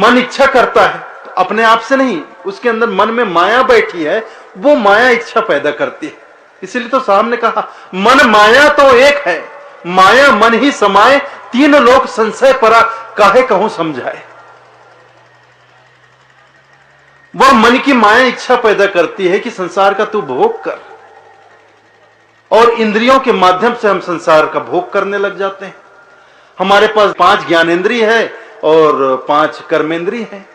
मन इच्छा करता है तो अपने आप से नहीं, उसके अंदर मन में माया बैठी है, वो माया इच्छा पैदा करती है। इसलिए तो सामने कहा मन माया तो एक है, माया मन ही समाये, तीन लोक संशय परा, काहे कहूं समझाए। वह मन की माया इच्छा पैदा करती है कि संसार का तू भोग कर, और इंद्रियों के माध्यम से हम संसार का भोग करने लग जाते हैं। हमारे पास 5 ज्ञानेंद्रिय है और 5 कर्मेंद्रिय है।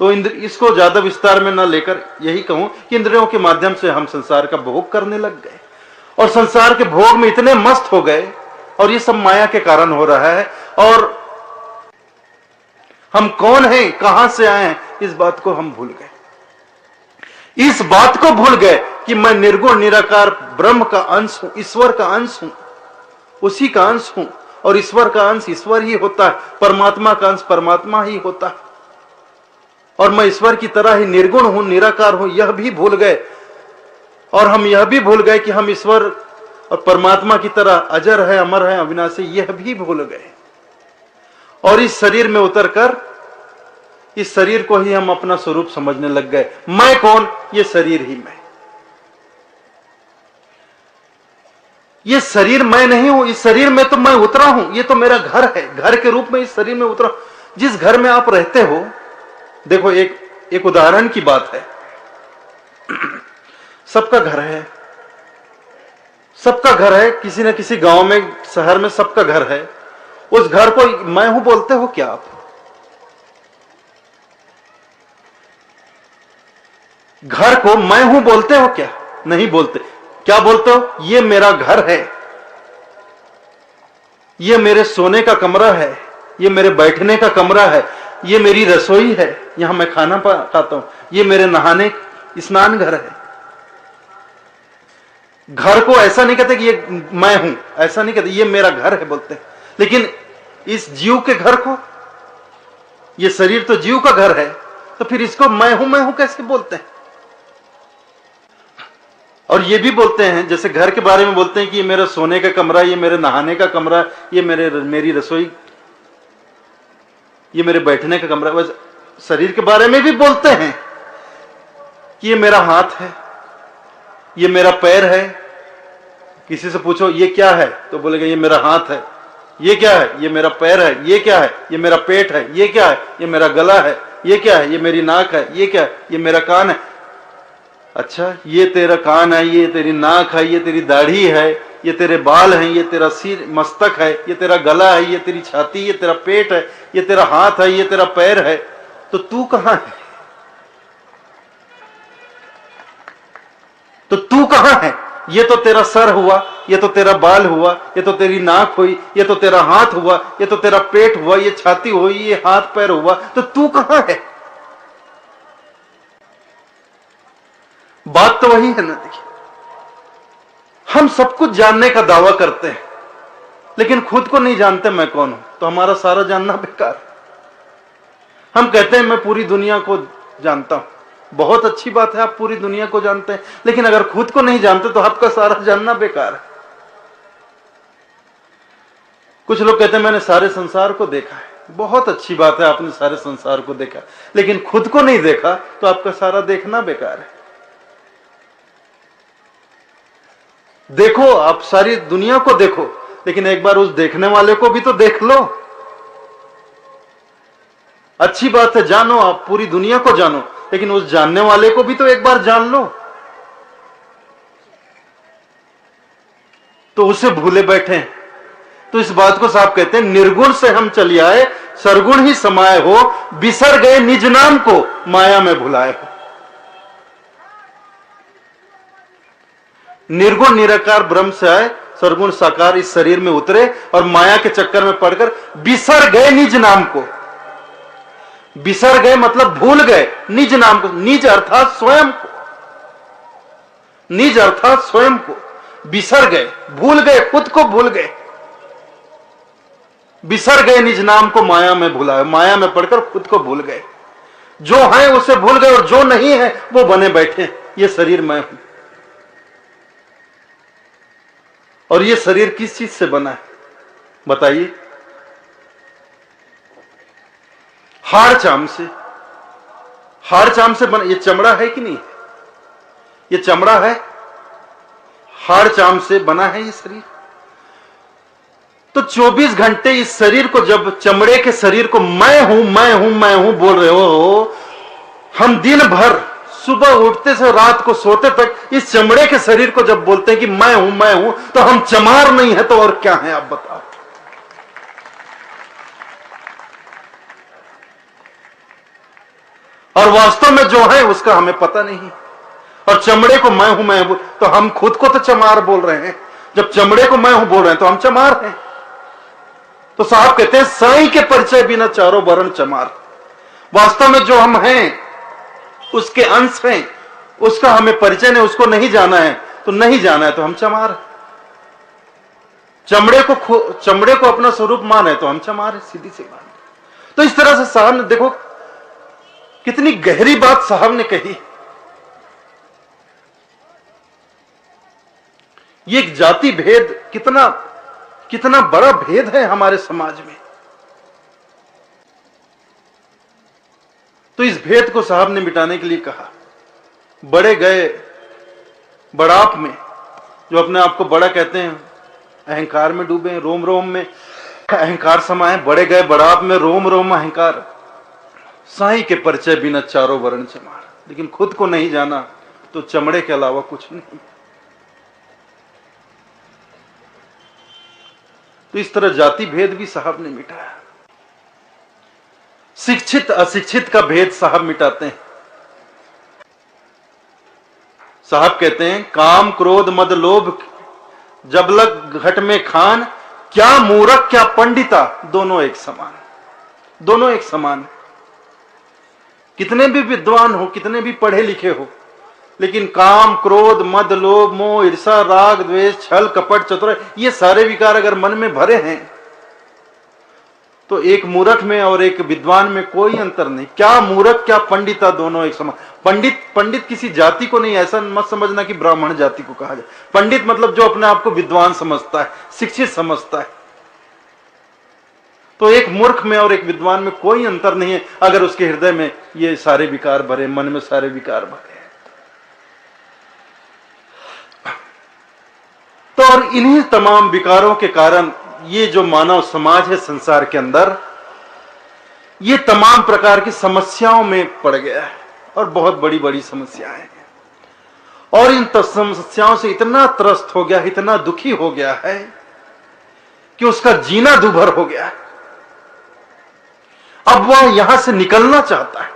तो इसको ज्यादा विस्तार में न लेकर यही कहूं कि इंद्रियों के माध्यम से हम संसार का भोग करने लग गए, और संसार के भोग में इतने मस्त हो गए, और ये सब माया के कारण हो रहा है। और हम कौन हैं, कहां से आए हैं, इस बात को हम भूल गए। इस बात को भूल गए कि मैं निर्गुण निराकार ब्रह्म का अंश हूं, ईश्वर का अंश हूं, उसी का अंश हूं। और ईश्वर का अंश ईश्वर ही होता है, परमात्मा का अंश परमात्मा ही होता है। और मैं ईश्वर की तरह ही निर्गुण हूं, निराकार हूं, यह भी भूल गए। और हम यह भी भूल गए कि हम ईश्वर और परमात्मा की तरह अजर है, अमर है, अविनाशी, यह भी भूल गए। और इस शरीर में उतरकर इस शरीर को ही हम अपना स्वरूप समझने लग गए। मैं कौन? ये शरीर ही मैं। ये शरीर मैं नहीं हूं, इस शरीर में तो मैं उतरा हूं, ये तो मेरा घर है, घर के रूप में इस शरीर में उतरा। जिस घर में आप रहते हो, देखो एक उदाहरण की बात है। सबका घर है, सबका घर है, किसी न किसी गांव में, शहर में सबका घर है। उस घर को मैं हूं बोलते हो क्या आप? घर को मैं हूं बोलते हो क्या? नहीं बोलते। क्या बोलते हो? ये मेरा घर है, ये मेरे सोने का कमरा है, ये मेरे बैठने का कमरा है, ये मेरी रसोई है, यहां मैं खाना खाता हूं, ये मेरे नहाने स्नान घर है। घर को ऐसा नहीं कहते कि ये मैं हूं, ऐसा नहीं कहते, ये मेरा घर है बोलते हैं। लेकिन इस जीव के घर को, ये शरीर तो जीव का घर है, तो फिर इसको मैं हूं कैसे बोलते हैं? और ये भी बोलते हैं, जैसे घर के बारे में बोलते हैं कि ये मेरा सोने का कमरा, ये मेरे नहाने का कमरा, ये मेरी रसोई, ये मेरे बैठने का कमरा। बस शरीर के बारे में भी बोलते हैं कि ये मेरा हाथ है, ये मेरा पैर है। किसी से पूछो ये क्या है, तो बोलेगा ये मेरा हाथ है। ये क्या है? ये मेरा पैर है। ये क्या है? ये मेरा पेट है। ये क्या है? ये मेरा गला है। ये क्या है? ये मेरी नाक है। ये क्या है? ये मेरा कान है। अच्छा, ये तेरा कान है, ये तेरी नाक है, ये तेरी दाढ़ी है, ये तेरे बाल हैं, ये तेरा सिर मस्तक है, ये तेरा गला है, ये तेरी छाती, ये तेरा पेट है, ये तेरा हाथ है, ये तेरा पैर है। तो तू कहां है? तो तू कहां है? ये तो तेरा सर हुआ, ये तो तेरा बाल हुआ, ये तो तेरी नाक हुई, ये तो तेरा हाथ हुआ, ये तो तेरा पेट हुआ, ये छाती हुई, ये हाथ पैर हुआ। तो तू कहां है? बात तो वही है ना। देखिए, हम सब कुछ जानने का दावा करते हैं, लेकिन खुद को नहीं जानते मैं कौन हूं, तो हमारा सारा जानना बेकार। हम कहते हैं मैं पूरी दुनिया को जानता हूं, बहुत अच्छी बात है, आप पूरी दुनिया को जानते हैं, लेकिन अगर खुद को नहीं जानते तो आपका सारा जानना बेकार है। कुछ लोग कहते हैं मैंने सारे संसार को देखा है, बहुत अच्छी बात है, आपने सारे संसार को देखा, लेकिन खुद को नहीं देखा तो आपका सारा देखना बेकार है। देखो, आप सारी दुनिया को देखो, लेकिन एक बार उस देखने वाले को भी तो देख लो। अच्छी बात है, जानो, आप पूरी दुनिया को जानो, लेकिन उस जानने वाले को भी तो एक बार जान लो। तो उसे भूले बैठे हैं। तो इस बात को साहब कहते हैं, निर्गुण से हम चली आए, सरगुण ही समाये हो, बिसर गए निज नाम को, माया में भुलाए हो। निर्गुण निराकार ब्रह्म से आए, सरगुण साकार इस शरीर में उतरे, और माया के चक्कर में पड़कर बिसर गए निज नाम को। बिसर गए मतलब भूल गए निज नाम को। निज अर्थात स्वयं को, निज अर्थात स्वयं को बिसर गए, भूल गए, खुद को भूल गए। बिसर गए निज नाम को, माया में भुलाए, माया में पड़कर खुद को भूल गए। जो है उसे भूल गए, और जो नहीं है वो बने बैठे, ये शरीर मैं हूं। और ये शरीर किस चीज से बना है बताइए? हाड़ चाम से बना। ये चमड़ा है कि नहीं? ये चमड़ा है, हाड़ चाम से बना है ये शरीर। तो 24 घंटे इस शरीर को, जब चमड़े के शरीर को मैं हूं मैं हूं मैं हूं बोल रहे हो, हम दिन भर सुबह उठते से रात को सोते तक इस चमड़े के शरीर को जब बोलते हैं कि मैं हूं, तो हम चमार नहीं है तो और क्या है आप बताओ। और वास्तव में जो है उसका हमें पता नहीं। और चमड़े को मैं हूं तो हम खुद को तो चमार बोल रहे हैं। जब चमड़े को मैं हूं बोल रहे हैं तो हम चमार हैं। तो साहब कहते हैं साईं के परिचय बिना चारों वर्ण चमार। वास्तव में जो हम हैं उसके अंश हैं, उसका हमें परिचय नहीं, उसको नहीं जाना है तो नहीं जाना है तो हम चमार। चमड़े को अपना स्वरूप माने तो हम चमार है, सीधी सी बात। तो इस तरह से साहब ने, देखो कितनी गहरी बात साहब ने कही। ये एक जाति भेद कितना बड़ा भेद है हमारे समाज में। तो इस भेद को साहब ने मिटाने के लिए कहा। बड़े गए बड़ाप में, जो अपने आप को बड़ा कहते हैं, अहंकार में डूबे हैं, रोम रोम में अहंकार समाये। बड़े गए बड़ाप में, रोम रोम अहंकार। साईं के परिचय बिना चारों वर्ण चमार। लेकिन खुद को नहीं जाना तो चमड़े के अलावा कुछ नहीं। तो इस तरह जाति भेद भी साहब ने मिटाया। शिक्षित अशिक्षित का भेद साहब मिटाते हैं। साहब कहते हैं काम क्रोध मद लोभ जब लग घट में खान, क्या मूर्ख क्या पंडिता दोनों एक समान। दोनों एक समान। कितने भी विद्वान हो, कितने भी पढ़े लिखे हो, लेकिन काम क्रोध मद लोभ मोह ईर्षा राग द्वेष छल कपट चतुराई, ये सारे विकार अगर मन में भरे हैं तो एक मूर्ख में और एक विद्वान में कोई अंतर नहीं। क्या मूर्ख क्या पंडिता दोनों एक समान। पंडित किसी जाति को नहीं, ऐसा मत समझना कि ब्राह्मण जाति को कहा जाए। पंडित मतलब जो अपने आप को विद्वान समझता है, शिक्षित समझता है। तो एक मूर्ख में और एक विद्वान में कोई अंतर नहीं है अगर उसके हृदय में ये सारे विकार भरे, मन में सारे विकार भरे। तो और इन्हीं तमाम विकारों के कारण ये जो मानव समाज है संसार के अंदर, ये तमाम प्रकार की समस्याओं में पड़ गया है और बहुत बड़ी बड़ी समस्याएं हैं। और इन समस्याओं से इतना त्रस्त हो गया, इतना दुखी हो गया है कि उसका जीना दूभर हो गया है। अब वह यहां से निकलना चाहता है।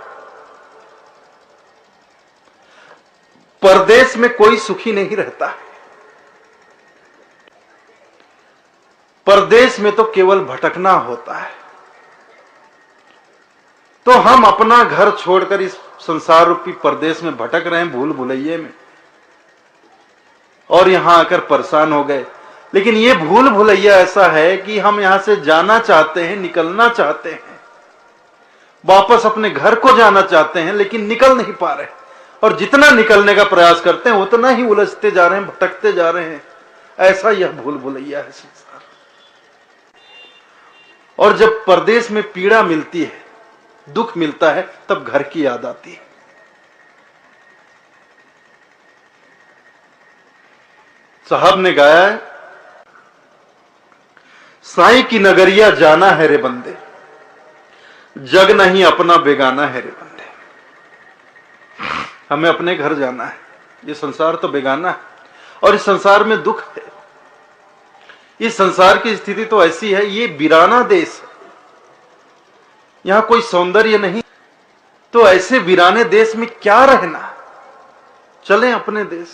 परदेश में कोई सुखी नहीं रहता है। परदेश में तो केवल भटकना होता है। तो हम अपना घर छोड़कर इस संसार रूपी परदेश में भटक रहे हैं, भूल भुलैये में, और यहां आकर परेशान हो गए। लेकिन ये भूल भुलैया ऐसा है कि हम यहां से जाना चाहते हैं, निकलना चाहते हैं, वापस अपने घर को जाना चाहते हैं, लेकिन निकल नहीं पा रहे। और जितना निकलने का प्रयास करते हैं उतना ही उलझते जा रहे हैं, भटकते जा रहे हैं। ऐसा यह भूल भुलैया है संसार। और जब परदेश में पीड़ा मिलती है, दुख मिलता है, तब घर की याद आती है। साहब ने गाया है, साईं की नगरिया जाना है रे बंदे, जग नहीं अपना बेगाना है रे बंदे। हमें अपने घर जाना है, ये संसार तो बेगाना है और इस संसार में दुख है। इस संसार की स्थिति तो ऐसी है, ये वीराना देश है, यहां कोई सौंदर्य नहीं। तो ऐसे वीराने देश में क्या रहना, चलें अपने देश।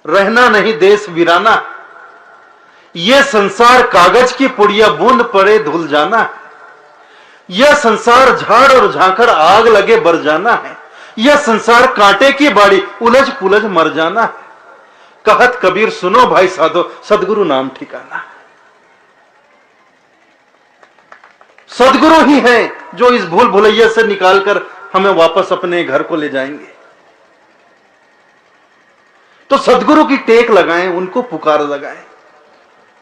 रहना नहीं देश वीराना, यह संसार कागज की पुड़िया बूंद पड़े धुल जाना है। यह संसार झाड़ और झांखड़ आग लगे बर जाना है। यह संसार कांटे की बाड़ी उलझ पुलझ मर जाना है। कहत कबीर सुनो भाई साधो, सदगुरु नाम ठिकाना। सदगुरु ही है जो इस भूल भुलैया से निकालकर हमें वापस अपने घर को ले जाएंगे। तो सदगुरु की टेक लगाएं, उनको पुकार लगाएं।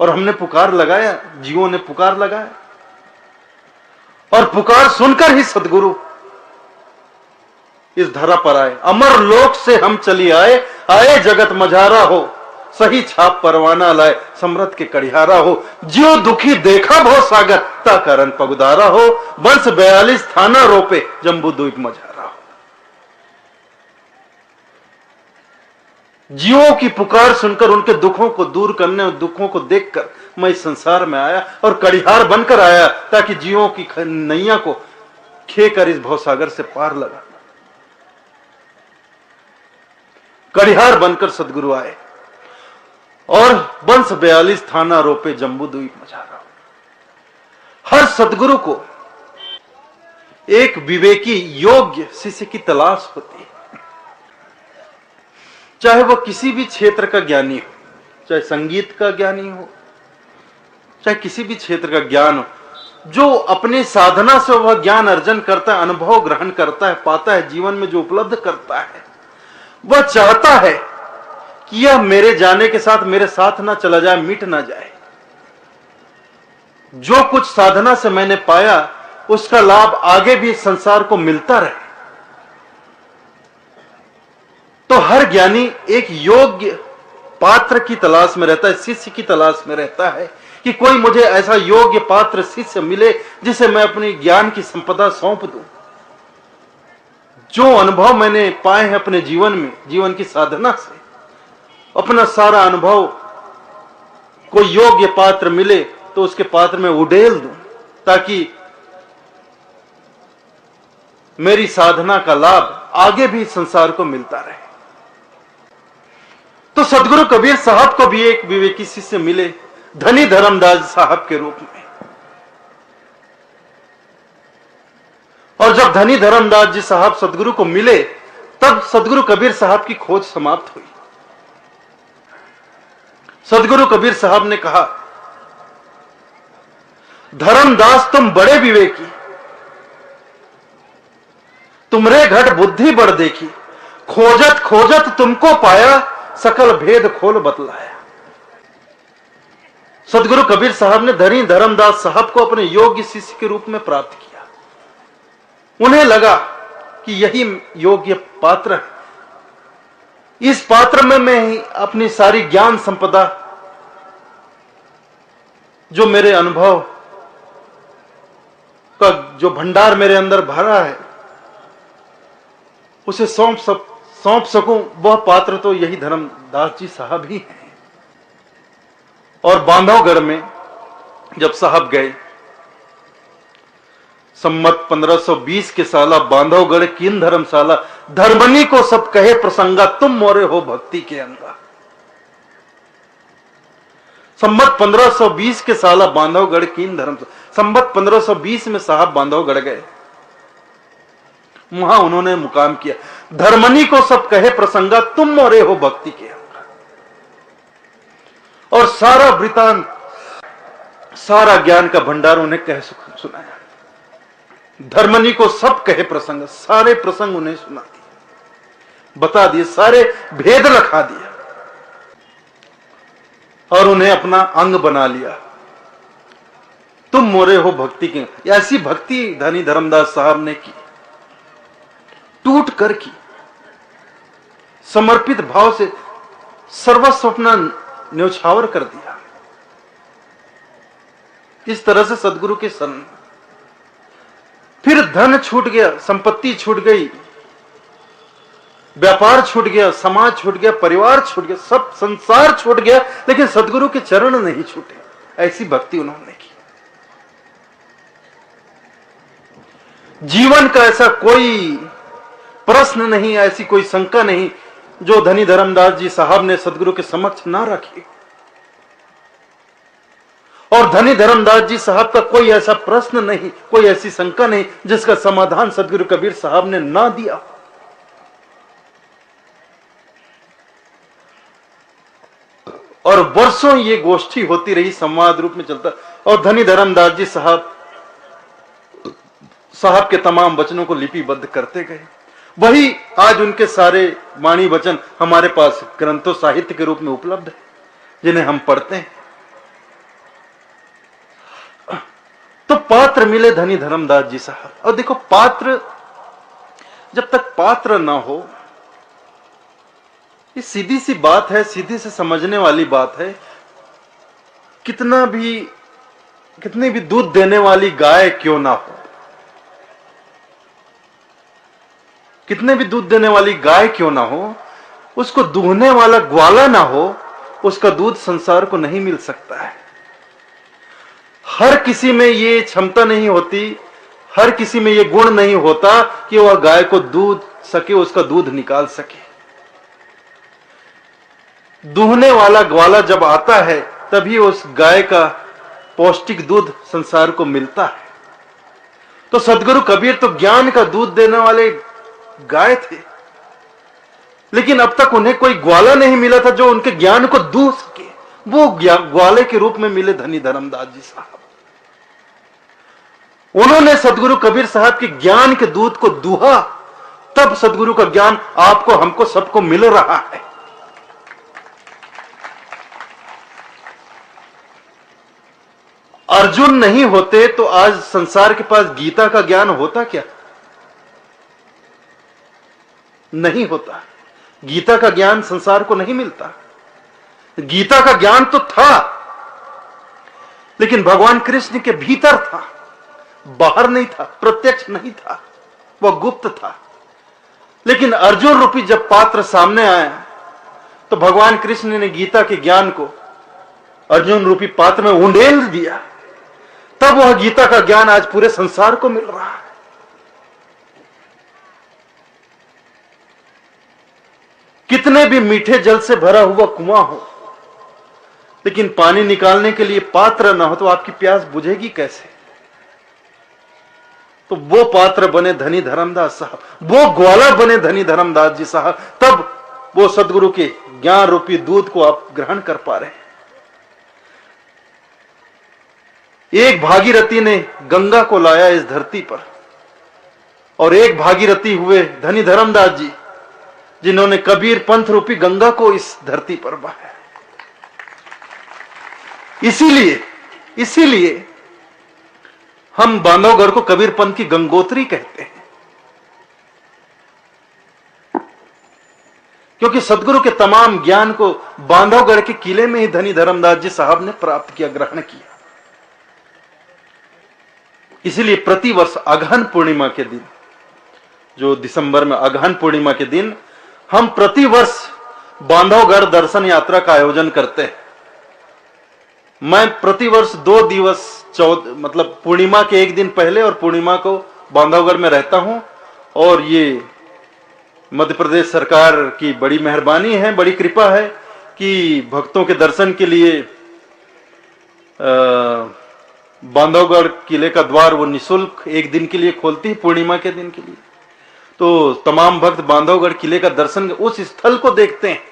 और हमने पुकार लगाया, जीवों ने पुकार लगाया। और पुकार सुनकर ही सदगुरु इस धरा पर आए। अमर लोक से हम चली आए, आए जगत मझारा हो, सही छाप परवाना लाए, समृत के कड़िहारा हो। जियो दुखी देखा भव सागर, ता कारण पगुदारा हो, वंश 42 थाना रोपे, जम्बू द्वीप मझारा हो। जियो की पुकार सुनकर, उनके दुखों को दूर करने और दुखों को देखकर मैं इस संसार में आया और कड़िहार बनकर आया, ताकि जियो की नैया को खेकर इस भवसागर से पार लगा। कड़िहार बनकर सदगुरु आए और वंश 42 थाना रोपे, जम्बू द्वीप मझारा। हर सदगुरु को एक विवेकी योग्य शिष्य की तलाश होती है, चाहे वह किसी भी क्षेत्र का ज्ञानी हो, चाहे संगीत का ज्ञानी हो, चाहे किसी भी क्षेत्र का ज्ञान हो। जो अपने साधना से वह ज्ञान अर्जन करता है, अनुभव ग्रहण करता है, पाता है, जीवन में जो उपलब्ध करता है, वह चाहता है कि यह मेरे जाने के साथ मेरे साथ ना चला जाए, मिट ना जाए। जो कुछ साधना से मैंने पाया उसका लाभ आगे भी संसार को मिलता रहे। तो हर ज्ञानी एक योग्य पात्र की तलाश में रहता है, शिष्य की तलाश में रहता है कि कोई मुझे ऐसा योग्य पात्र शिष्य मिले जिसे मैं अपनी ज्ञान की संपदा सौंप दूं। जो अनुभव मैंने पाए हैं अपने जीवन में, जीवन की साधना से, अपना सारा अनुभव कोई योग्य पात्र मिले तो उसके पात्र में उड़ेल दूं, ताकि मेरी साधना का लाभ आगे भी संसार को मिलता रहे। तो सदगुरु कबीर साहब को भी एक विवेकी शिष्य मिले, धनी धर्मदास साहब के रूप में। और जब धनी धर्मदास जी साहब सदगुरु को मिले, तब सदगुरु कबीर साहब की खोज समाप्त हुई। सदगुरु कबीर साहब ने कहा, धर्मदास तुम बड़े विवेकी, तुमरे घट बुद्धि बढ़ देखी, खोजत खोजत तुमको पाया, सकल भेद खोल बतलाया। सदगुरु कबीर साहब ने धनी धर्मदास साहब को अपने योग्य शिष्य के रूप में प्राप्त किया। उन्हें लगा कि यही योग्य पात्र है, इस पात्र में मैं ही अपनी सारी ज्ञान संपदा, जो मेरे अनुभव का जो भंडार मेरे अंदर भरा है, उसे सौंप सकूं। वह पात्र तो यही धर्मदास जी साहब ही हैं। और बांधवगढ़ में जब साहब गए, सम्मत 1520 के साला, बांधवगढ़ कीन धर्मशाला, धर्मनी को सब कहे प्रसंगा, तुम मोरे हो भक्ति के अंगा। सम्मत 1520 के साला बांधवगढ़ कीन धर्मशाला। सम्मत 1520 में साहब बांधवगढ़ गए, वहां उन्होंने मुकाम किया। धर्मनी को सब कहे प्रसंगा, तुम मोरे हो भक्ति के अंगा। और सारा वृतांत, सारा ज्ञान का भंडार उन्हें कह सुनाया। धर्मनी को सब कहे प्रसंग, सारे प्रसंग उन्हें सुना दिए, बता दिए, सारे भेद रखा दिया और उन्हें अपना अंग बना लिया। तुम मोरे हो भक्ति की। ऐसी भक्ति धनी धर्मदास साहब ने की, टूट कर की, समर्पित भाव से सर्वस्व अपना न्यौछावर कर दिया। इस तरह से सदगुरु के शरण। फिर धन छूट गया, संपत्ति छूट गई, व्यापार छूट गया, समाज छूट गया, परिवार छूट गया, सब संसार छूट गया, लेकिन सदगुरु के चरण नहीं छूटे। ऐसी भक्ति उन्होंने की। जीवन का ऐसा कोई प्रश्न नहीं, ऐसी कोई शंका नहीं जो धनी धर्मदास जी साहब ने सदगुरु के समक्ष ना रखी। और धनी धर्मदास जी साहब का कोई ऐसा प्रश्न नहीं, कोई ऐसी शंका नहीं जिसका समाधान सदगुरु कबीर साहब ने ना दिया। और वर्षों ये गोष्ठी होती रही, संवाद रूप में चलता। और धनी धर्मदास जी साहब के तमाम वचनों को लिपिबद्ध करते गए। वही आज उनके सारे वाणी वचन हमारे पास ग्रंथों साहित्य के रूप में उपलब्ध है, जिन्हें हम पढ़ते हैं। तो तो पात्र मिले धनी धर्मदास जी साहब। और देखो, पात्र, जब तक पात्र ना हो, ये सीधी सी बात है, सीधी से समझने वाली बात है। कितनी भी दूध देने वाली गाय क्यों ना हो, कितने भी दूध देने वाली गाय क्यों ना हो, उसको दूहने वाला ग्वाला ना हो, उसका दूध संसार को नहीं मिल सकता है। हर किसी में ये क्षमता नहीं होती, हर किसी में ये गुण नहीं होता कि वह गाय को दूध सके, उसका दूध निकाल सके। दूहने वाला ग्वाला जब आता है तभी उस गाय का पौष्टिक दूध संसार को मिलता है। तो सदगुरु कबीर तो ज्ञान का दूध देने वाले गाय थे, लेकिन अब तक उन्हें कोई ग्वाला नहीं मिला था जो उनके ज्ञान को दूह सके। वो ग्वाले के रूप में मिले धनी धर्मदास जी साहब। उन्होंने सदगुरु कबीर साहब के ज्ञान के दूध को दूहा, तब सदगुरु का ज्ञान आपको, हमको, सबको मिल रहा है। अर्जुन नहीं होते तो आज संसार के पास गीता का ज्ञान होता क्या? नहीं होता। गीता का ज्ञान संसार को नहीं मिलता। गीता का ज्ञान तो था, लेकिन भगवान कृष्ण के भीतर था, बाहर नहीं था, प्रत्यक्ष नहीं था, वह गुप्त था। लेकिन अर्जुन रूपी जब पात्र सामने आया तो भगवान कृष्ण ने गीता के ज्ञान को अर्जुन रूपी पात्र में उंडेल दिया। तब वह गीता का ज्ञान आज पूरे संसार को मिल रहा है। कितने भी मीठे जल से भरा हुआ कुआं हो, लेकिन पानी निकालने के लिए पात्र ना हो तो आपकी प्यास बुझेगी कैसे? तो वो पात्र बने धनी धर्मदास साहब, वो ग्वाला बने धनी धर्मदास जी साहब, तब वो सदगुरु के ज्ञान रूपी दूध को आप ग्रहण कर पा रहे हैं। एक भागीरथी ने गंगा को लाया इस धरती पर, और एक भागीरथी हुए धनी धर्मदास जी, जिन्होंने कबीर पंथ रूपी गंगा को इस धरती पर बहाया। इसीलिए हम बांधवगढ़ को कबीर पंथ की गंगोत्री कहते हैं, क्योंकि सदगुरु के तमाम ज्ञान को बांधवगढ़ के किले में ही धनी धर्मदास जी साहब ने प्राप्त किया, ग्रहण किया। इसीलिए प्रतिवर्ष अगहन पूर्णिमा के दिन, जो दिसंबर में अगहन पूर्णिमा के दिन, हम प्रतिवर्ष बांधवगढ़ दर्शन यात्रा का आयोजन करते हैं। मैं प्रतिवर्ष 2 दिवस मतलब पूर्णिमा के एक दिन पहले और पूर्णिमा को बांधवगढ़ में रहता हूं, और ये मध्य प्रदेश सरकार की बड़ी मेहरबानी है, बड़ी कृपा है कि भक्तों के दर्शन के लिए बांधवगढ़ किले का द्वार वो निःशुल्क एक दिन के लिए खोलती है, पूर्णिमा के दिन के लिए। तो तमाम भक्त बांधवगढ़ किले का दर्शन, उस स्थल को देखते हैं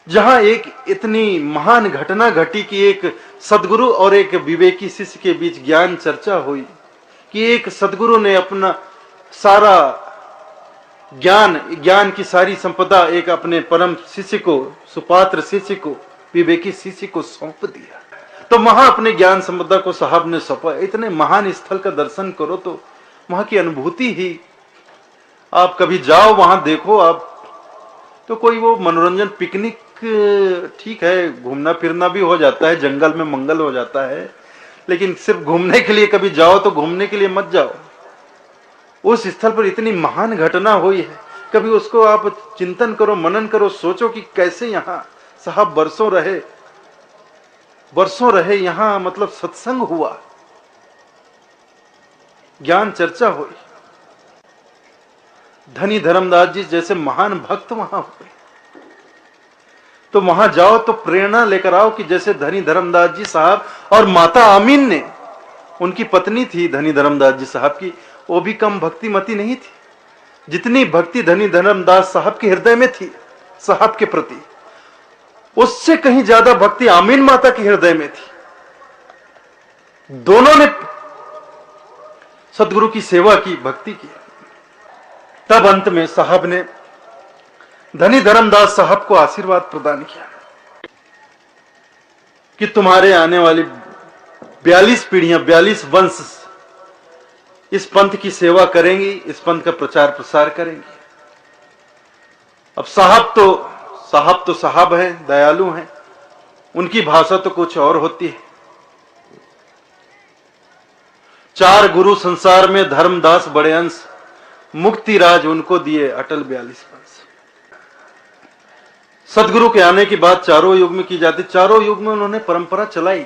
जहां एक इतनी महान घटना घटी कि एक सदगुरु और एक विवेकी शिष्य के बीच ज्ञान चर्चा हुई, कि एक सदगुरु ने अपना सारा ज्ञान की सारी संपदा एक अपने परम शिष्य को, सुपात्र शिष्य को, विवेकी शिष्य को सौंप दिया। तो वहां अपने ज्ञान संपदा को साहब ने सौंपा। इतने महान स्थल का दर्शन करो तो वहां की अनुभूति ही, आप कभी जाओ वहां देखो आप, तो कोई वो मनोरंजन पिकनिक ठीक है, घूमना फिरना भी हो जाता है, जंगल में मंगल हो जाता है, लेकिन सिर्फ घूमने के लिए कभी जाओ तो घूमने के लिए मत जाओ। उस स्थल पर इतनी महान घटना हुई है, कभी उसको आप चिंतन करो, मनन करो, सोचो कि कैसे यहां साहब वर्षों रहे यहां, मतलब सत्संग हुआ, ज्ञान चर्चा हुई, धनी धर्मदास जी जैसे महान भक्त वहां हुए। तो वहां जाओ तो प्रेरणा लेकर आओ कि जैसे धनी धर्मदास जी साहब, और माता आमीन ने, उनकी पत्नी थी धनी धर्मदास जी साहब की, वो भी कम भक्तिमती नहीं थी। जितनी भक्ति धनी धर्मदास साहब के हृदय में थी साहब के प्रति, उससे कहीं ज्यादा भक्ति आमीन माता के हृदय में थी। दोनों ने सदगुरु की सेवा की, भक्ति की। तब अंत में साहब ने धनी धर्मदास साहब को आशीर्वाद प्रदान किया। कि तुम्हारे आने वाली 42 पीढ़ियां, 42 वंश इस पंथ की सेवा करेंगी, इस पंथ का प्रचार प्रसार करेंगी। अब साहब तो साहब हैं, दयालु हैं, उनकी भाषा तो कुछ और होती है। 4 गुरु संसार में, धर्मदास बड़े अंश, मुक्ति राज उनको दिए अटल 42 वंश। सदगुरु के आने की बात चारों युग में की जाती, चारों युग में उन्होंने परंपरा चलाई।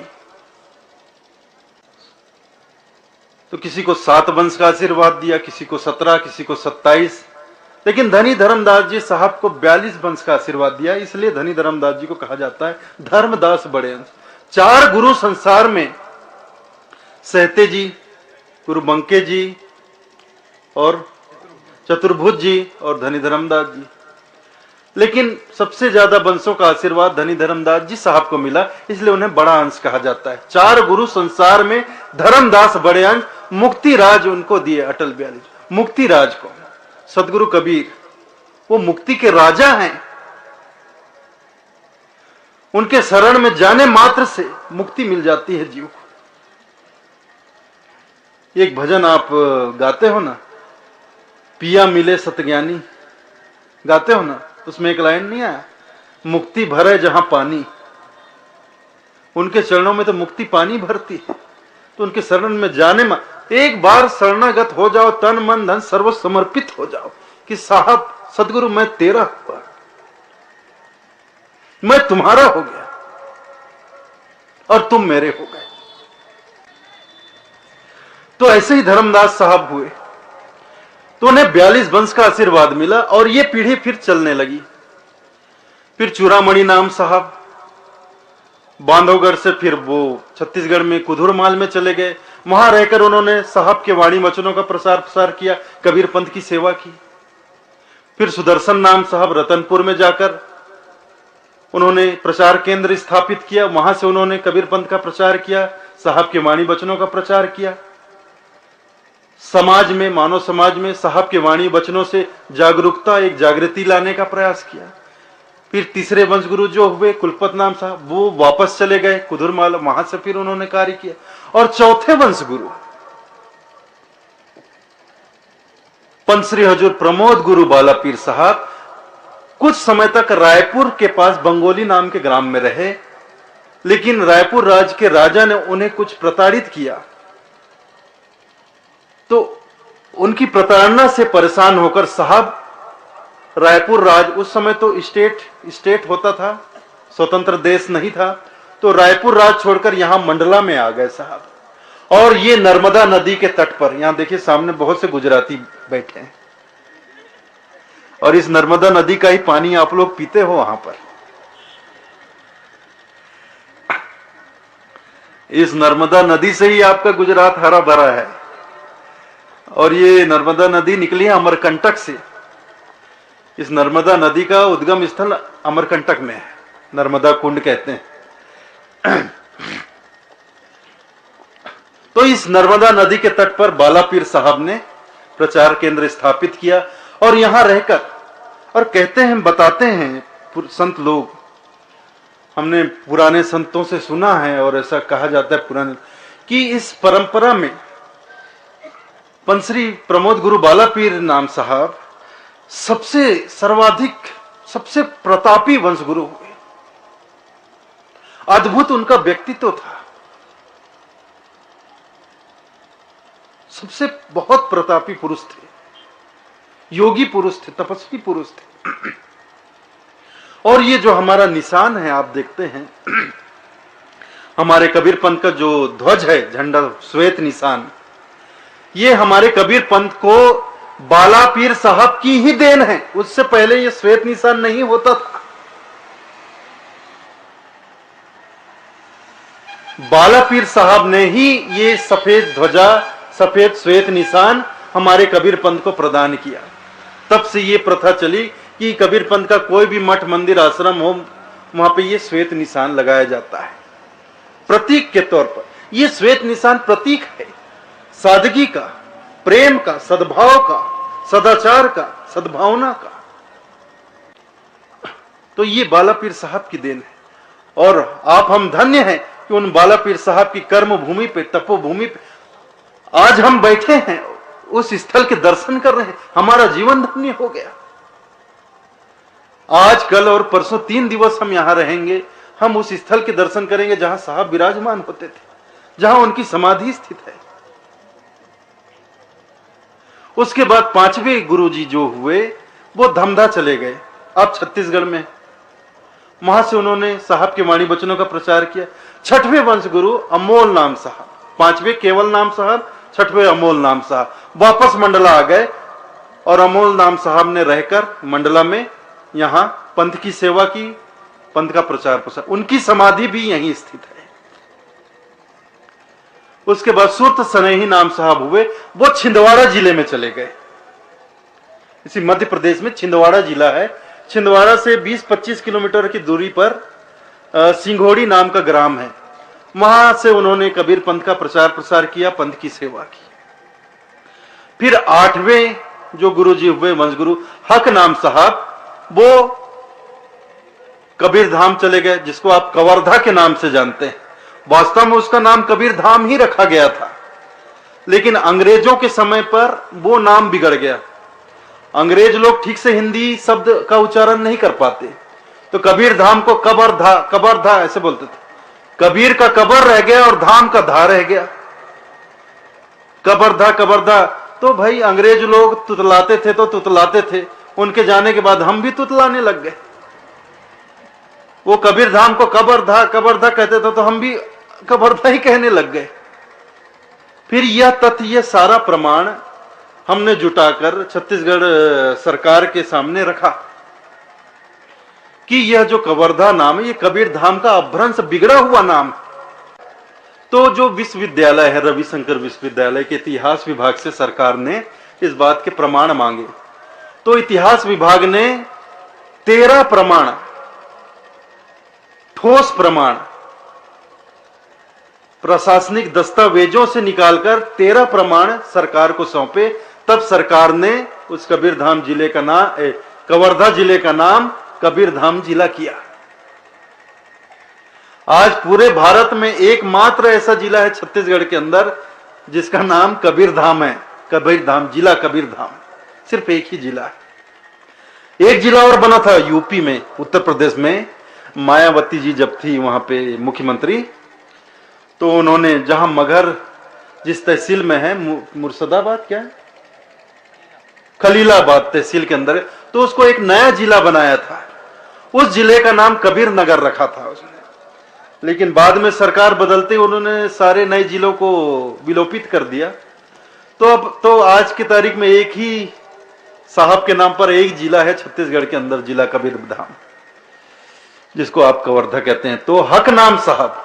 तो किसी को 7 वंश का आशीर्वाद दिया, किसी को 17, किसी को 27, लेकिन धनी धर्मदास जी साहब को 42 वंश का आशीर्वाद दिया। इसलिए धनी धर्मदास जी को कहा जाता है धर्मदास बड़े अंश। 4 गुरु संसार में, सहते जी, गुरु बंके जी और चतुर्भुज जी और धनी धर्मदास जी, लेकिन सबसे ज्यादा वंशों का आशीर्वाद धनी धर्मदास जी साहब को मिला, इसलिए उन्हें बड़ा अंश कहा जाता है। 4 गुरु संसार में, धर्मदास बड़े अंश, मुक्ति राज उनको दिए अटल 42। मुक्ति राज को सदगुरु कबीर, वो मुक्ति के राजा हैं। उनके शरण में जाने मात्र से मुक्ति मिल जाती है जीव को। एक भजन आप गाते हो ना, पिया मिले सतज्ञानी, गाते हो ना, उसमें एक लाइन नहीं आया, मुक्ति भरे जहां पानी। उनके चरणों में तो मुक्ति पानी भरती है। तो उनके शरण में जाने में, एक बार शरणागत हो जाओ, तन मन धन सर्व समर्पित हो जाओ कि साहब सदगुरु मैं तेरा हुआ, मैं तुम्हारा हो गया और तुम मेरे हो गए। तो ऐसे ही धर्मदास साहब हुए, तो उन्हें 42 वंश का आशीर्वाद मिला और ये पीढ़ी फिर चलने लगी। फिर चूड़ामणि नाम साहब बांधवगढ़ से फिर वो छत्तीसगढ़ में कुधुरमाल में चले गए। वहां रहकर उन्होंने साहब के वाणी वचनों का प्रसार प्रसार किया, कबीर पंथ की सेवा की। फिर सुदर्शन नाम साहब रतनपुर में जाकर उन्होंने प्रचार केंद्र स्थापित किया, वहां से उन्होंने कबीर पंथ का प्रचार किया, साहब के वाणी वचनों का प्रचार किया। समाज में, मानव समाज में साहब के वाणी वचनों से जागरूकता, एक जागृति लाने का प्रयास किया। फिर तीसरे वंश गुरु जो हुए कुलपत नाम साहब, वो वापस चले गए कुधुरमाल, वहां से फिर उन्होंने कार्य किया। और चौथे वंश गुरु पंच श्री हजूर प्रमोद गुरु बाला पीर साहब कुछ समय तक रायपुर के पास बंगोली नाम के ग्राम में रहे, लेकिन रायपुर राज के राजा ने उन्हें कुछ प्रताड़ित किया। तो उनकी प्रताड़ना से परेशान होकर साहब रायपुर राज, उस समय तो स्टेट होता था, स्वतंत्र देश नहीं था, तो रायपुर राज छोड़कर यहां मंडला में आ गए साहब। और ये नर्मदा नदी के तट पर, यहां देखिए सामने बहुत से गुजराती बैठे हैं, और इस नर्मदा नदी का ही पानी आप लोग पीते हो वहां पर। इस नर्मदा नदी से ही आपका गुजरात हरा भरा है। और ये नर्मदा नदी निकली है अमरकंटक से। इस नर्मदा नदी का उद्गम स्थल अमरकंटक में है, नर्मदा कुंड कहते हैं। तो इस नर्मदा नदी के तट पर बाला पीर साहब ने प्रचार केंद्र स्थापित किया और यहां रहकर, और कहते हैं, बताते हैं संत लोग, हमने पुराने संतों से सुना है और ऐसा कहा जाता है पुराने, कि इस परंपरा में पंच श्री प्रमोद गुरु बाला पीर नाम साहब सबसे सर्वाधिक, सबसे प्रतापी वंश गुरु हुए। अद्भुत उनका व्यक्तित्व था, सबसे बहुत प्रतापी पुरुष थे, योगी पुरुष थे, तपस्वी पुरुष थे। और ये जो हमारा निशान है आप देखते हैं, हमारे कबीर पंथ का जो ध्वज है, झंडा, श्वेत निशान, ये हमारे कबीर पंथ को बाला पीर साहब की ही देन है। उससे पहले ये श्वेत निशान नहीं होता था। बाला पीर साहब ने ही ये सफेद ध्वजा, सफेद श्वेत निशान हमारे कबीर पंथ को प्रदान किया। तब से ये प्रथा चली कि कबीर पंथ का कोई भी मठ, मंदिर, आश्रम हो, वहां पे ये श्वेत निशान लगाया जाता है प्रतीक के तौर पर। ये श्वेत निशान प्रतीक है सादगी का, प्रेम का, सद्भाव का, सदाचार का, सद्भावना का। तो ये बाला पीर साहब की देन है। और आप हम धन्य हैं कि उन बाला पीर साहब की कर्म भूमि पे, तपोभूमि पे आज हम बैठे हैं, उस स्थल के दर्शन कर रहे हैं। हमारा जीवन धन्य हो गया। आज, कल और परसों 3 दिवस हम यहां रहेंगे। हम उस स्थल के दर्शन करेंगे जहां साहब विराजमान होते थे, जहां उनकी समाधि स्थित है। उसके बाद 5वें गुरुजी जो हुए वो धमधा चले गए, अब छत्तीसगढ़ में। वहां से उन्होंने साहब के वाणी वचनों का प्रचार किया। 6वें वंश गुरु अमोल नाम साहब, 5वें केवल नाम साहब, 6वें अमोल नाम साहब वापस मंडला आ गए और अमोल नाम साहब ने रहकर मंडला में यहां पंथ की सेवा की, पंथ का प्रचार प्रसार। उनकी समाधि भी यहीं स्थित है। उसके बाद सुरत सनेही नाम साहब हुए, वो छिंदवाड़ा जिले में चले गए। इसी मध्य प्रदेश में छिंदवाड़ा जिला है। छिंदवाड़ा से 20-25 किलोमीटर की दूरी पर सिंघोड़ी नाम का ग्राम है। वहां से उन्होंने कबीर पंथ का प्रचार प्रसार किया, पंथ की सेवा की। फिर 8वें जो गुरुजी हुए वंशगुरु हक नाम साहब, वो कबीर धाम चले गए, जिसको आप कवर्धा के नाम से जानते हैं। वास्तव में उसका नाम कबीर धाम ही रखा गया था, लेकिन अंग्रेजों के समय पर वो नाम बिगड़ गया। अंग्रेज लोग ठीक से हिंदी शब्द का उच्चारण नहीं कर पाते, तो कबीर धाम को कबरधा ऐसे बोलते थे। कबीर का कबर रह गया और धाम का धा रह गया, कबरधा। तो भाई अंग्रेज लोग तुतलाते थे तो तुतलाते थे, उनके जाने के बाद हम भी तुतलाने लग गए। वो कबीर धाम को कबरधा कहते थे, तो हम भी कबरधा ही कहने लग गए। फिर यह तथ्य, यह सारा प्रमाण हमने जुटाकर छत्तीसगढ़ सरकार के सामने रखा कि यह जो कवर्धा नाम है, यह कबीर धाम का अभ्रंश, बिगड़ा हुआ नाम। तो जो विश्वविद्यालय है, रविशंकर विश्वविद्यालय के इतिहास विभाग से सरकार ने इस बात के प्रमाण मांगे। तो इतिहास विभाग ने 13 प्रमाण, ठोस प्रमाण, प्रशासनिक दस्तावेजों से निकालकर 13 प्रमाण सरकार को सौंपे। तब सरकार ने उस कबीर धाम जिले का नाम, कवर्धा जिले का नाम कबीर धाम जिला किया। आज पूरे भारत में एकमात्र ऐसा जिला है छत्तीसगढ़ के अंदर जिसका नाम कबीर धाम है। कबीर धाम जिला, कबीर धाम सिर्फ एक ही जिला है। एक जिला और बना था यूपी में, उत्तर प्रदेश में। मायावती जी जब थी वहां पे मुख्यमंत्री, तो उन्होंने जहां मगहर जिस तहसील में है, मुर्शिदाबाद क्या है, खलीलाबाद तहसील के अंदर, तो उसको एक नया जिला बनाया था। उस जिले का नाम कबीर नगर रखा था उसने। लेकिन बाद में सरकार बदलते उन्होंने सारे नए जिलों को विलोपित कर दिया। तो अब तो आज की तारीख में एक ही साहब के नाम पर एक जिला है छत्तीसगढ़ के अंदर, जिला कबीर धाम, जिसको आप कवर्धा कहते हैं। तो हक नाम साहब,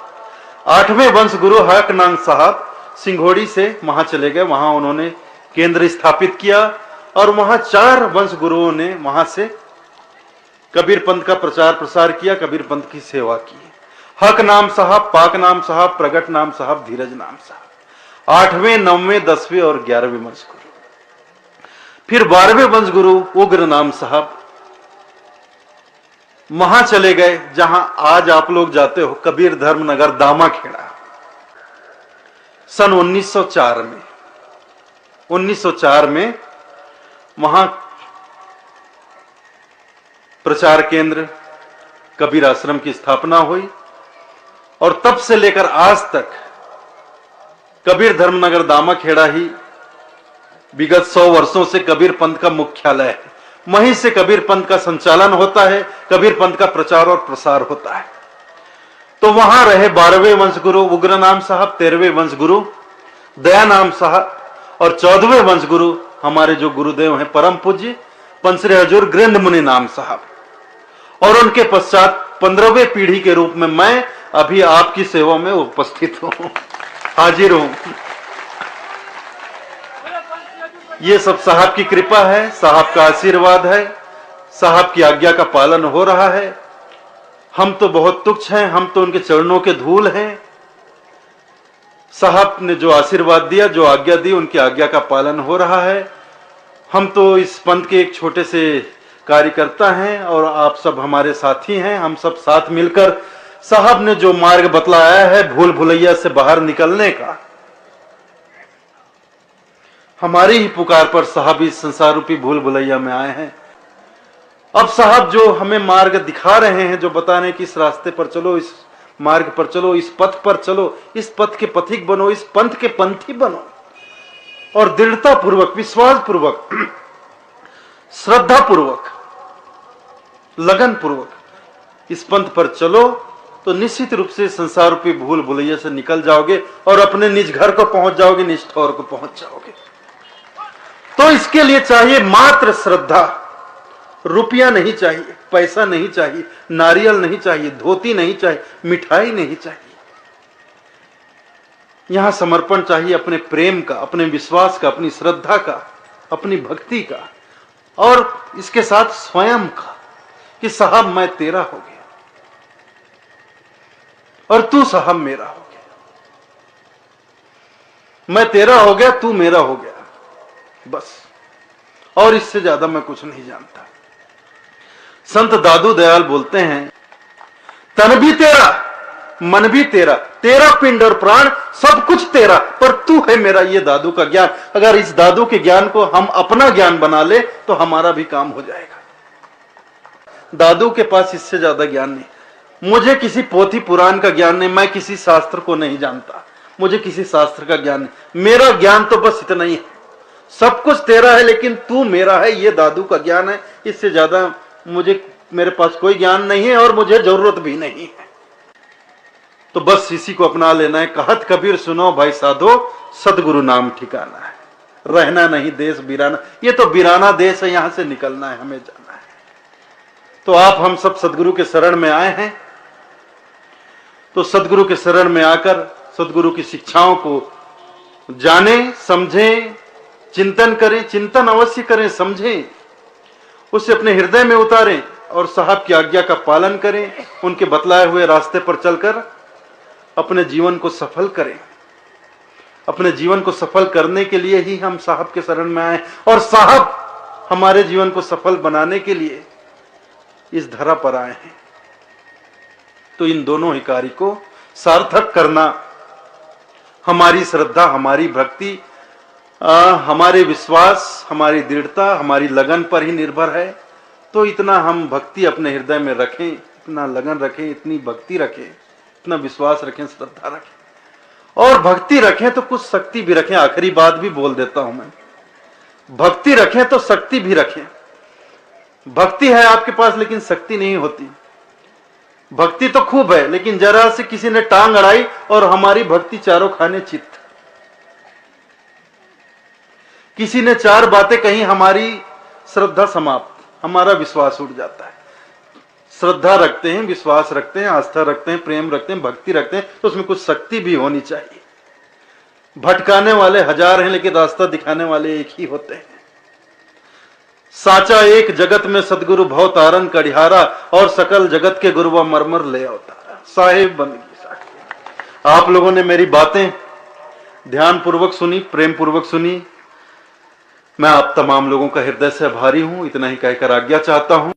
8वें वंश गुरु हक नाम साहब सिंघोड़ी से वहां चले गए। वहां उन्होंने केंद्र स्थापित किया और वहां 4 वंश गुरुओं ने वहां से कबीर पंथ का प्रचार प्रसार किया, कबीर पंथ की सेवा की। हक नाम साहब, पाक नाम साहब, प्रगट नाम साहब, धीरज नाम साहब, 8वें, 9वें, 10वें और 11वें वंश गुरु। फिर 12वें वंश गुरु उग्र नाम साहब वहां चले गए जहां आज आप लोग जाते हो, कबीर धर्मनगर दामाखेड़ा। सन 1904 में वहां प्रचार केंद्र कबीर आश्रम की स्थापना हुई और तब से लेकर आज तक कबीर धर्मनगर दामाखेड़ा ही विगत 100 वर्षों से कबीर पंथ का मुख्यालय है। वहीं से कबीर पंथ का संचालन होता है, कबीर पंथ का प्रचार और प्रसार होता है। तो वहां रहे 12वें वंश गुरु उग्र नाम साहब, 13वें वंश गुरु दया नाम साहब और 14वें वंश गुरु हमारे जो गुरुदेव हैं परम पूज्य पंचरे हजूर गृंद मुनि नाम साहब। और उनके पश्चात 15वें पीढ़ी के रूप में मैं अभी आपकी सेवा में उपस्थित हूं, हाजिर हूं। ये सब साहब की कृपा है, साहब का आशीर्वाद है, साहब की आज्ञा का पालन हो रहा है। हम तो बहुत तुच्छ हैं, हम तो उनके चरणों के धूल हैं। साहब ने जो आशीर्वाद दिया, जो आज्ञा दी, उनकी आज्ञा का पालन हो रहा है। हम तो इस पंथ के एक छोटे से कार्यकर्ता हैं और आप सब हमारे साथी हैं। हम सब साथ मिलकर साहब ने जो मार्ग बतलाया है भूल भुलैया से बाहर निकलने का, हमारी ही पुकार पर साहब इस संसार रूपी भूल भुलैया में आए हैं। अब साहब जो हमें मार्ग दिखा रहे हैं, जो बता रहे हैं कि इस रास्ते पर चलो, इस मार्ग पर चलो, इस पथ पर चलो, इस पथ के पथिक बनो, इस पंथ के पंथी बनो और दृढ़ता पूर्वक, विश्वास पूर्वक, श्रद्धा पूर्वक, लगन पूर्वक इस पंथ पर चलो तो निश्चित रूप से संसार रूपी भूल भुलैया से निकल जाओगे और अपने निज घर को पहुंच जाओगे, निज ठौर को पहुंच जाओगे। तो इसके लिए चाहिए मात्र श्रद्धा। रुपया नहीं चाहिए, पैसा नहीं चाहिए, नारियल नहीं चाहिए, धोती नहीं चाहिए, मिठाई नहीं चाहिए। यहां समर्पण चाहिए अपने प्रेम का, अपने विश्वास का, अपनी श्रद्धा का, अपनी भक्ति का और इसके साथ स्वयं का कि साहब मैं तेरा हो गया और तू साहब मेरा हो गया, मैं तेरा हो गया, तू मेरा हो गया, बस। और इससे ज्यादा मैं कुछ नहीं जानता। संत दादू दयाल बोलते हैं, तन भी तेरा, मन भी तेरा, तेरा पिंड और प्राण सब कुछ तेरा, पर तू है मेरा। ये दादू का ज्ञान, अगर इस दादू के ज्ञान को हम अपना ज्ञान बना ले तो हमारा भी काम हो जाएगा। दादू के पास इससे ज्यादा ज्ञान नहीं। मुझे किसी पोथी पुराण का ज्ञान नहीं, मैं किसी शास्त्र को नहीं जानता, मुझे किसी शास्त्र का ज्ञान नहीं। मेरा ज्ञान तो बस इतना ही है, सब कुछ तेरा है लेकिन तू मेरा है। ये दादू का ज्ञान है, इससे ज्यादा मेरे पास कोई ज्ञान नहीं है और मुझे जरूरत भी नहीं है। तो बस इसी को अपना लेना है। कहत कबीर सुनो भाई साधो, सदगुरु नाम ठिकाना है, रहना नहीं देश बिराना। ये तो बिराना देश है, यहां से निकलना है, हमें जाना है। तो आप हम सब सदगुरु के शरण में आए हैं, तो सदगुरु के शरण में आकर सदगुरु की शिक्षाओं को जाने, समझें, चिंतन करें, चिंतन अवश्य करें, समझें, उसे अपने हृदय में उतारें और साहब की आज्ञा का पालन करें। उनके बतलाए हुए रास्ते पर चलकर अपने जीवन को सफल करें। अपने जीवन को सफल करने के लिए ही हम साहब के शरण में आए और साहब हमारे जीवन को सफल बनाने के लिए इस धरा पर आए हैं। तो इन दोनों ही कार्य को सार्थक करना हमारी श्रद्धा, हमारी भक्ति, हमारे विश्वास, हमारी दृढ़ता, हमारी लगन पर ही निर्भर है। तो इतना हम भक्ति अपने हृदय में रखें, इतना लगन रखें, इतनी भक्ति रखें, इतना विश्वास रखें, श्रद्धा रखें और भक्ति रखें तो कुछ शक्ति भी रखें। आखिरी बात भी बोल देता हूं मैं, भक्ति रखें तो शक्ति भी रखें। भक्ति है आपके पास लेकिन शक्ति नहीं होती। भक्ति तो खूब है लेकिन जरा से किसी ने टांग अड़ाई और हमारी भक्ति चारों खाने चित्त। किसी ने चार बातें कही, हमारी श्रद्धा समाप्त, हमारा विश्वास उठ जाता है। श्रद्धा रखते हैं, विश्वास रखते हैं, आस्था रखते हैं, प्रेम रखते हैं, भक्ति रखते हैं, तो उसमें कुछ शक्ति भी होनी चाहिए। भटकाने वाले हजार हैं लेकिन रास्ता दिखाने वाले एक ही होते हैं। साचा एक जगत में सदगुरु भव तारन कड़िहारा और सकल जगत के गुरु व मरमर ले अवतारा। साहेब बंदगी साखी। आप लोगों ने मेरी बातें ध्यान पूर्वक सुनी, प्रेम पूर्वक सुनी। मैं आप तमाम लोगों का हृदय से आभारी हूं। इतना ही कहकर आज्ञा चाहता हूं।